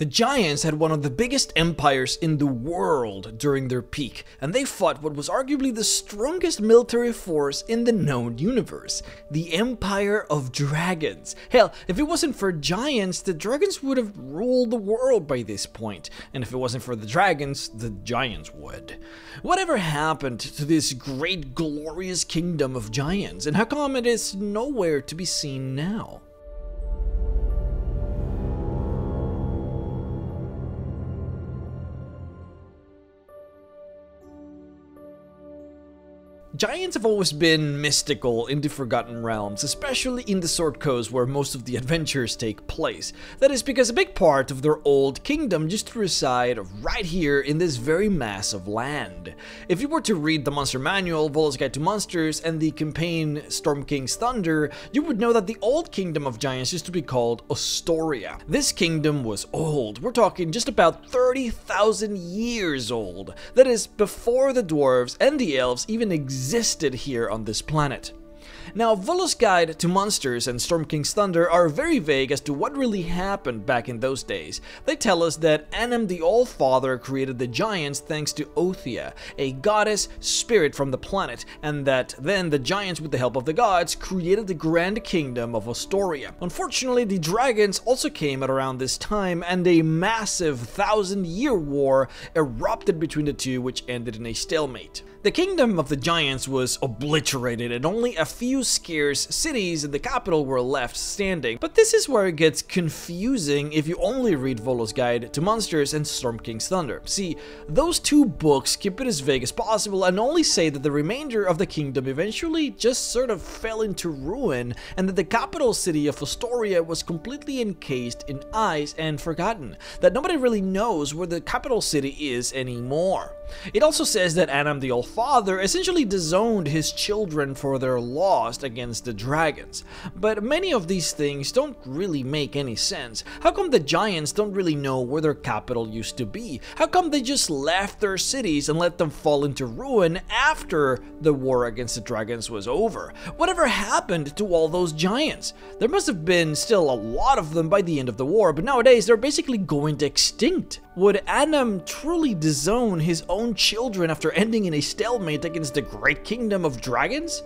The Giants had one of the biggest empires in the world during their peak, and they fought what was arguably the strongest military force in the known universe, the Empire of Dragons. Hell, if it wasn't for giants, the dragons would have ruled the world by this point, and if it wasn't for the dragons, the giants would. Whatever happened to this great glorious kingdom of giants, and how come it is nowhere to be seen now? Giants have always been mystical in the Forgotten Realms, especially in the Sword Coast where most of the adventures take place. That is because a big part of their old kingdom used to reside right here in this very mass of land. If you were to read the Monster Manual, Volo's Guide to Monsters, and the campaign Storm King's Thunder, you would know that the old kingdom of giants used to be called Ostoria. This kingdom was old. We're talking just about 30,000 years old. That is before the dwarves and the elves even existed here on this planet. Now, Volo's Guide to Monsters and Storm King's Thunder are very vague as to what really happened back in those days. They tell us that Annam the All-Father created the giants thanks to Othia, a goddess spirit from the planet, and that then the giants, with the help of the gods, created the grand kingdom of Ostoria. Unfortunately, the dragons also came at around this time, and a massive 1,000-year war erupted between the two, which ended in a stalemate. The kingdom of the giants was obliterated, and only a few scarce cities in the capital were left standing. But this is where it gets confusing if you only read Volo's Guide to Monsters and Storm King's Thunder. See, those two books keep it as vague as possible and only say that the remainder of the kingdom eventually just sort of fell into ruin, and that the capital city of Ostoria was completely encased in ice and forgotten, that nobody really knows where the capital city is anymore. It also says that Annam the All-Father essentially disowned his children for their loss against the dragons. But many of these things don't really make any sense. How come the giants don't really know where their capital used to be? How come they just left their cities and let them fall into ruin after the war against the dragons was over? Whatever happened to all those giants? There must have been still a lot of them by the end of the war, but nowadays they're basically going extinct. Would Annam truly disown his own children after ending in a stalemate against the great kingdom of dragons?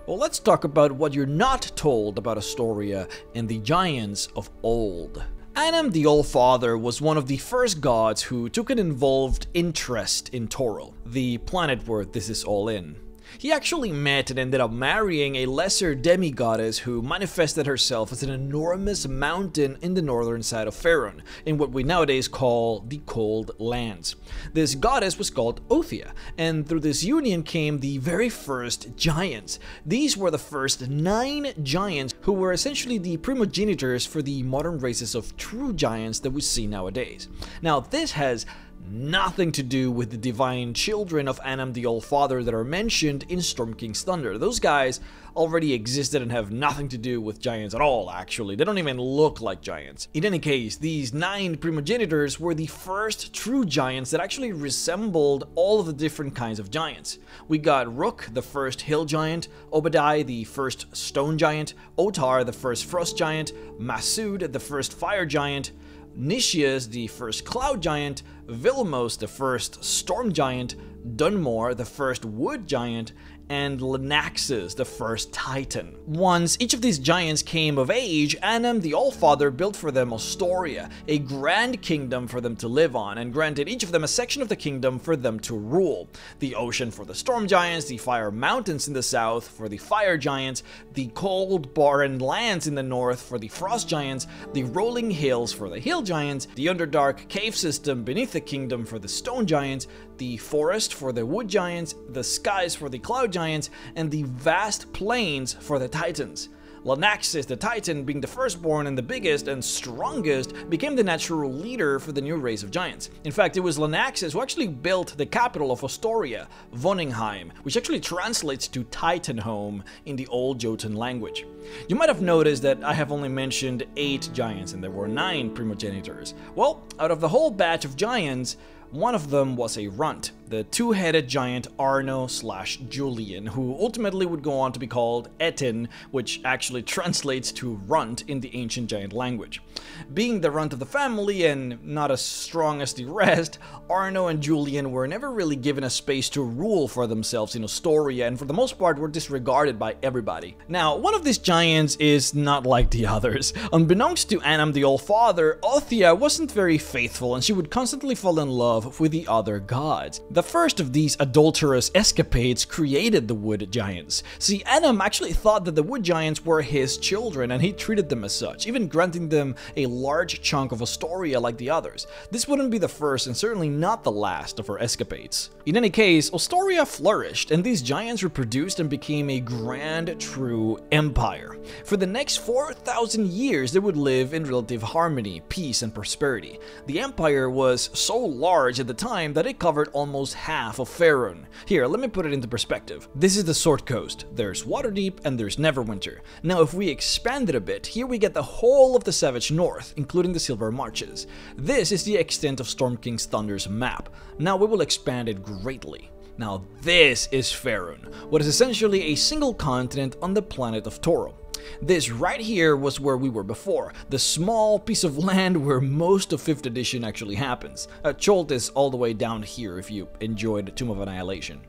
Well, let's talk about what you're not told about Ostoria and the giants of old. Annam the All-Father was one of the first gods who took an involved interest in Toril, the planet where this is all in. He actually met and ended up marrying a lesser demigoddess who manifested herself as an enormous mountain in the northern side of Faerun, in what we nowadays call the Cold Lands. This goddess was called Othia, and through this union came the very first giants. These were the first 9 giants who were essentially the primogenitors for the modern races of true giants that we see nowadays. Now, this has nothing to do with the divine children of Annam the All-Father that are mentioned in Storm King's Thunder. Those guys already existed and have nothing to do with giants at all, actually. They don't even look like giants. In any case, these 9 primogenitors were the first true giants that actually resembled all of the different kinds of giants. We got Rook, the first hill giant, Obadiah, the first stone giant, Otar, the first frost giant, Masud, the first fire giant, Nicias, the first cloud giant, Vilmos, the first storm giant, Dunmore, the first wood giant, and Lenaxus, the first titan. Once each of these giants came of age, Annam the All-Father built for them Ostoria, a grand kingdom for them to live on, and granted each of them a section of the kingdom for them to rule. The ocean for the storm giants, the fire mountains in the south for the fire giants, the cold barren lands in the north for the frost giants, the rolling hills for the hill giants, the underdark cave system beneath the kingdom for the stone giants, the forest for the wood giants, the skies for the cloud giants, and the vast plains for the titans. Lenaxus, the titan, being the firstborn and the biggest and strongest, became the natural leader for the new race of giants. In fact, it was Lenaxus who actually built the capital of Ostoria, Voningheim, which actually translates to Titanhome in the old Jotun language. You might have noticed that I have only mentioned 8 giants and there were 9 primogenitors. Well, out of the whole batch of giants, One of them was a runt, the two-headed giant Arno/Julian, who ultimately would go on to be called Etin, which actually translates to runt in the ancient giant language. Being the runt of the family and not as strong as the rest, Arno and Julian were never really given a space to rule for themselves in Ostoria, and for the most part were disregarded by everybody. Now, one of these giants is not like the others. Unbeknownst to Annam the All-Father, Othia wasn't very faithful, and she would constantly fall in love with the other gods. The first of these adulterous escapades created the Wood Giants. See, Annam actually thought that the Wood Giants were his children, and he treated them as such, even granting them a large chunk of Ostoria like the others. This wouldn't be the first and certainly not the last of her escapades. In any case, Ostoria flourished, and these giants reproduced and became a grand, true empire. For the next 4,000 years, they would live in relative harmony, peace, and prosperity. The empire was so large at the time that it covered almost half of Faerun. Here, let me put it into perspective. This is the Sword Coast. There's Waterdeep and there's Neverwinter. Now, if we expand it a bit, here we get the whole of the Savage North, including the Silver Marches. This is the extent of Storm King's Thunder's map. Now we will expand it greatly. Now this is Faerun, what is essentially a single continent on the planet of Toril. This right here was where we were before, the small piece of land where most of 5th edition actually happens. Cholt is all the way down here if you enjoyed Tomb of Annihilation.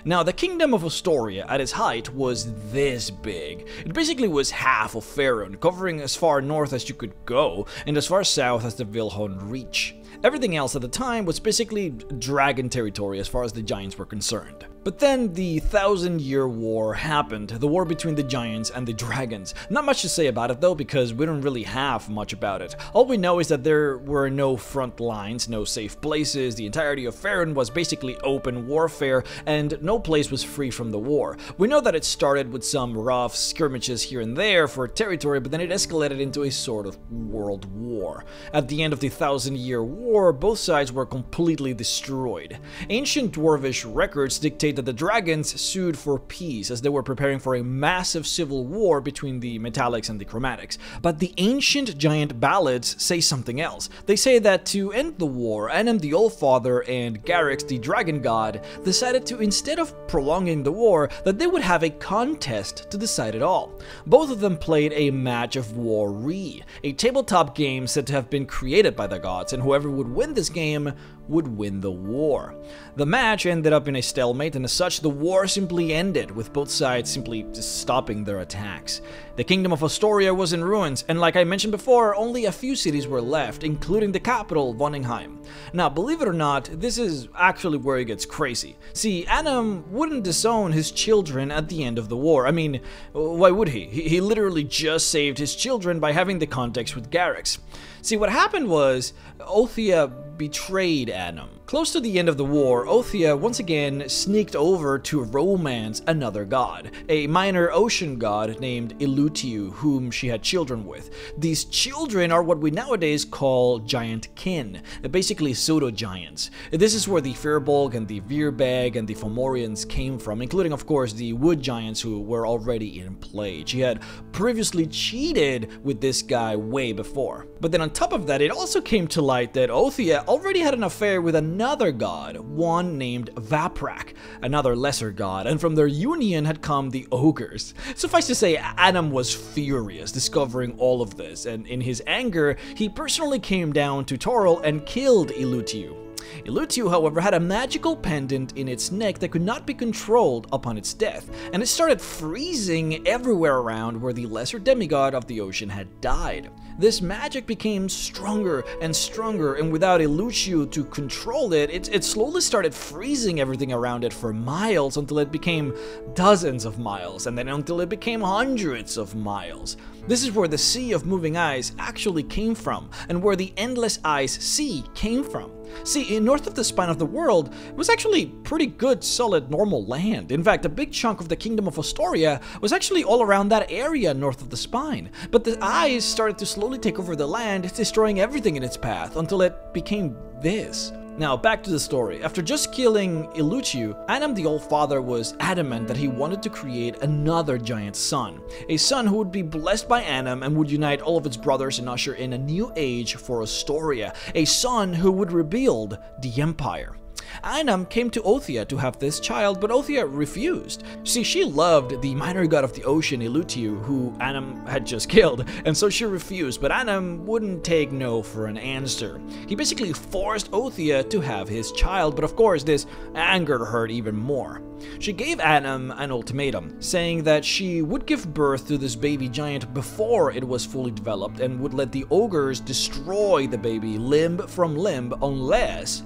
Now, the Kingdom of Ostoria at its height was this big. It basically was half of Faerun, covering as far north as you could go and as far south as the Vilhon Reach. Everything else at the time was basically dragon territory as far as the giants were concerned. But then the 1,000-year war happened, the war between the giants and the dragons. Not much to say about it though, because we don't really have much about it. All we know is that there were no front lines, no safe places, the entirety of Faerun was basically open warfare, and no place was free from the war. We know that it started with some rough skirmishes here and there for territory, but then it escalated into a sort of world war. At the end of the 1,000-year war, both sides were completely destroyed. Ancient Dwarvish records dictate that the dragons sued for peace as they were preparing for a massive civil war between the Metallics and the Chromatics. But the ancient giant ballads say something else. They say that to end the war, Annam the Allfather and Garrix the Dragon God decided to, instead of prolonging the war, that they would have a contest to decide it all. Both of them played a match of War-Re, a tabletop game said to have been created by the gods, and whoever would win this game would win the war. The match ended up in a stalemate, and as such, the war simply ended, with both sides simply just stopping their attacks. The Kingdom of Ostoria was in ruins, and like I mentioned before, only a few cities were left, including the capital, Voningheim. Now, believe it or not, this is actually where it gets crazy. See, Annam wouldn't disown his children at the end of the war. I mean, why would he? He literally just saved his children by having the context with Garrix. See, what happened was, Othia betrayed Annam. Close to the end of the war, Othia once again sneaked over to romance another god, a minor ocean god named Elutiu, whom she had children with. These children are what we nowadays call giant kin, basically pseudo-giants. This is where the Firbolg and the Virbeg and the Fomorians came from, including of course the wood giants who were already in play. She had previously cheated with this guy way before. But then on top of that, it also came to light that Othia already had an affair with another god, one named Vaprak, another lesser god, and from their union had come the ogres. Suffice to say, Annam was furious discovering all of this, and in his anger, he personally came down to Toril and killed Elutiu. Elutiu, however, had a magical pendant in its neck that could not be controlled upon its death, and it started freezing everywhere around where the lesser demigod of the ocean had died. This magic became stronger and stronger, and without Elutiu to control it, it slowly started freezing everything around it for miles until it became dozens of miles, and then until it became hundreds of miles. This is where the Sea of Moving Ice actually came from, and where the Endless Ice Sea came from. See, north of the Spine of the World, it was actually pretty good, solid, normal land. In fact, a big chunk of the Kingdom of Ostoria was actually all around that area north of the Spine. But the ice started to slowly take over the land, destroying everything in its path, until it became this. Now, back to the story. After just killing Illutiu, Anam the All-Father was adamant that he wanted to create another giant son. A son who would be blessed by Anam and would unite all of its brothers and usher in a new age for Astoria. A son who would rebuild the Empire. Anam came to Othia to have this child, but Othia refused. See, she loved the minor god of the ocean, Illutiu, who Anam had just killed, and so she refused, but Anam wouldn't take no for an answer. He basically forced Othia to have his child, but of course this angered her even more. She gave Anam an ultimatum, saying that she would give birth to this baby giant before it was fully developed and would let the ogres destroy the baby limb from limb unless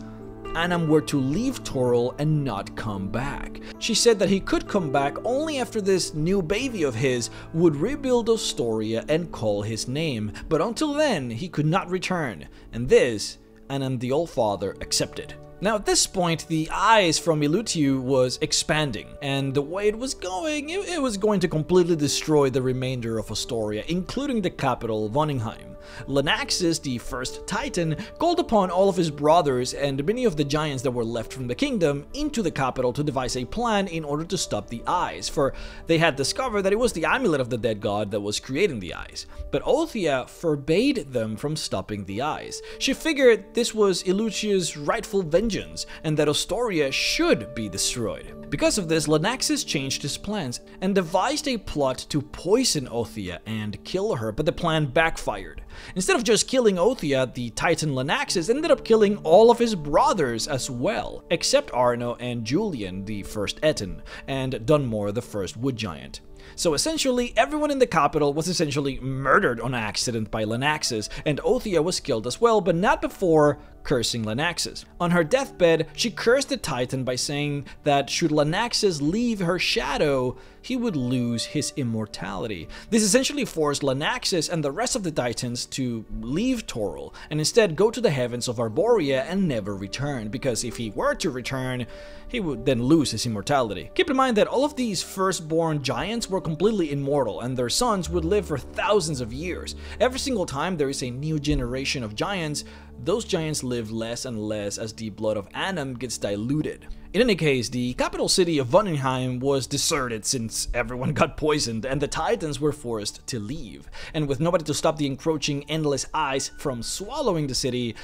Anam were to leave Toril and not come back. She said that he could come back only after this new baby of his would rebuild Astoria and call his name, but until then he could not return, and this Anam the All-Father accepted. Now at this point, the eyes from Illutiu was expanding, and the way it was going, it was going to completely destroy the remainder of Astoria, including the capital, Voningheim. Lenaxus, the first Titan, called upon all of his brothers and many of the giants that were left from the kingdom into the capital to devise a plan in order to stop the eyes, for they had discovered that it was the amulet of the dead god that was creating the eyes. But Othia forbade them from stopping the eyes. She figured this was Illutia's rightful vengeance and that Astoria should be destroyed. Because of this, Lenaxus changed his plans and devised a plot to poison Othia and kill her, but the plan backfired. Instead of just killing Othia, the Titan Lenaxus ended up killing all of his brothers as well, except Arno and Julian, the first Etten, and Dunmore, the first Wood Giant. So essentially, everyone in the capital was essentially murdered on accident by Lenaxus, and Othia was killed as well, but not before cursing Lenaxus. On her deathbed, she cursed the Titan by saying that should Lenaxus leave her shadow, he would lose his immortality. This essentially forced Lenaxus and the rest of the Titans to leave Toril, and instead go to the heavens of Arborea and never return, because if he were to return, he would then lose his immortality. Keep in mind that all of these firstborn giants were completely immortal, and their sons would live for thousands of years. Every single time there is a new generation of giants, those giants live less and less as the blood of Anam gets diluted. In any case, the capital city of Voningheim was deserted since everyone got poisoned and the Titans were forced to leave. And with nobody to stop the encroaching endless eyes from swallowing the city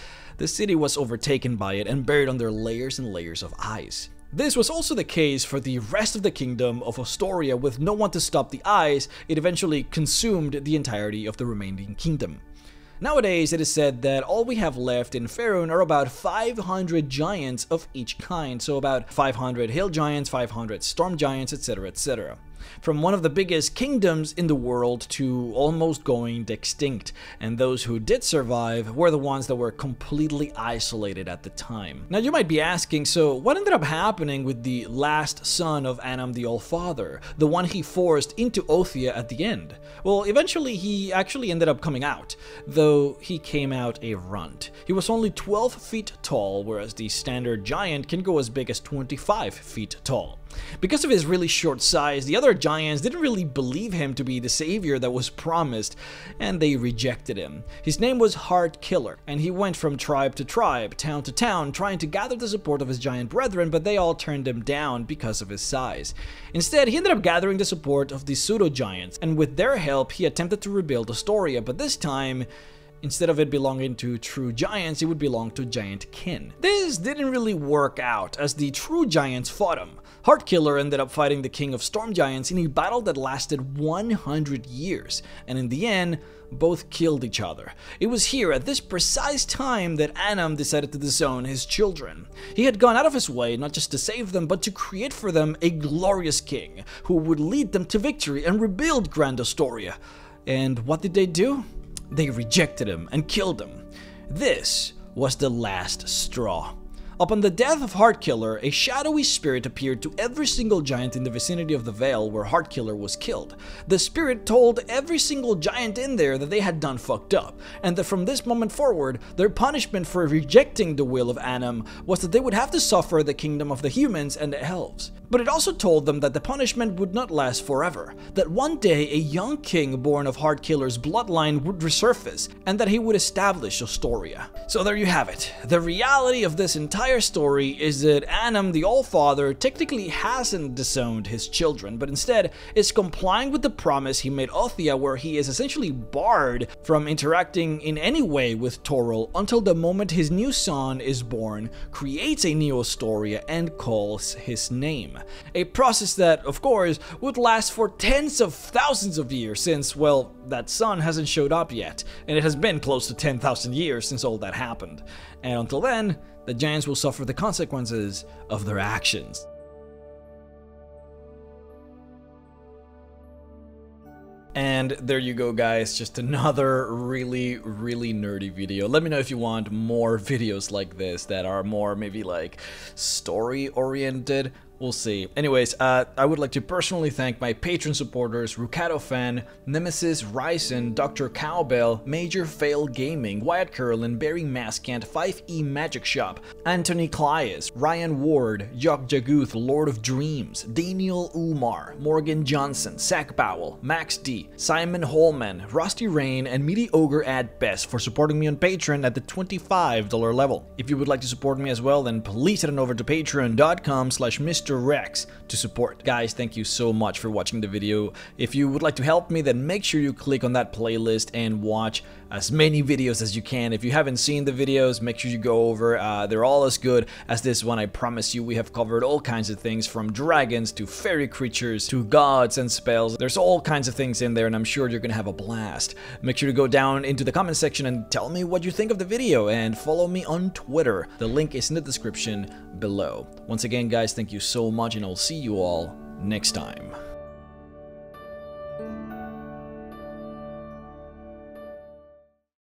was overtaken by it and buried under layers and layers of ice. This was also the case for the rest of the kingdom of Astoria. With no one to stop the ice, it eventually consumed the entirety of the remaining kingdom. Nowadays, it is said that all we have left in Faerun are about 500 giants of each kind, so about 500 hill giants, 500 storm giants, etc, etc. From one of the biggest kingdoms in the world to almost going extinct, and those who did survive were the ones that were completely isolated at the time. Now you might be asking, so what ended up happening with the last son of Anam the All-Father, the one he forced into Othia at the end? Well, eventually he actually ended up coming out, though he came out a runt. He was only 12 feet tall, whereas the standard giant can go as big as 25 feet tall. Because of his really short size, the other giants didn't really believe him to be the savior that was promised, and they rejected him. His name was Heartkiller, and he went from tribe to tribe, town to town, trying to gather the support of his giant brethren, but they all turned him down because of his size. Instead, he ended up gathering the support of the pseudo-giants, and with their help, he attempted to rebuild Astoria, but this time, instead of it belonging to true giants, it would belong to giant kin. This didn't really work out, as the true giants fought him. Heartkiller ended up fighting the king of storm giants in a battle that lasted 100 years, and in the end, both killed each other. It was here, at this precise time, that Anam decided to disown his children. He had gone out of his way not just to save them, but to create for them a glorious king, who would lead them to victory and rebuild Grand Astoria. And what did they do? They rejected him and killed him. This was the last straw. Upon the death of Heartkiller, a shadowy spirit appeared to every single giant in the vicinity of the Vale where Heartkiller was killed. The spirit told every single giant in there that they had done fucked up, and that from this moment forward, their punishment for rejecting the will of Annam was that they would have to suffer the kingdom of the humans and the elves. But it also told them that the punishment would not last forever, that one day a young king born of Heartkiller's bloodline would resurface, and that he would establish Ostoria. So there you have it. The reality of this entire story is that Annam, the Allfather, technically hasn't disowned his children, but instead is complying with the promise he made Othia, where he is essentially barred from interacting in any way with Toril until the moment his new son is born, creates a new Ostoria, and calls his name. A process that, of course, would last for tens of thousands of years since, well, that son hasn't showed up yet, and it has been close to 10,000 years since all that happened. And until then, the giants will suffer the consequences of their actions. And there you go, guys, just another really nerdy video. Let me know if you want more videos like this that are more maybe like story oriented. We'll see. Anyways, I would like to personally thank my Patreon supporters: Rukato Fan, Nemesis, Ryzen, Dr. Cowbell, Major Fail Gaming, Wyatt Curlin, Barry Maskant, 5E Magic Shop, Anthony Clias, Ryan Ward, Jock Jaguth, Lord of Dreams, Daniel Umar, Morgan Johnson, Zach Powell, Max D, Simon Holman, Rusty Rain, and Meaty Ogre at Best for supporting me on Patreon at the $25 level. If you would like to support me as well, then please head on over to patreon.com/Mr. Rex to support. Guys, thank you so much for watching the video. If you would like to help me, then make sure you click on that playlist and watch as many videos as you can. If you haven't seen the videos, make sure you go over. They're all as good as this one, I promise you. We have covered all kinds of things, from dragons to fairy creatures to gods and spells. There's all kinds of things in there, and I'm sure you're gonna have a blast. Make sure to go down into the comment section and tell me what you think of the video, and follow me on Twitter. The link is in the description below. Once again, guys, thank you so much, and I'll see you all next time.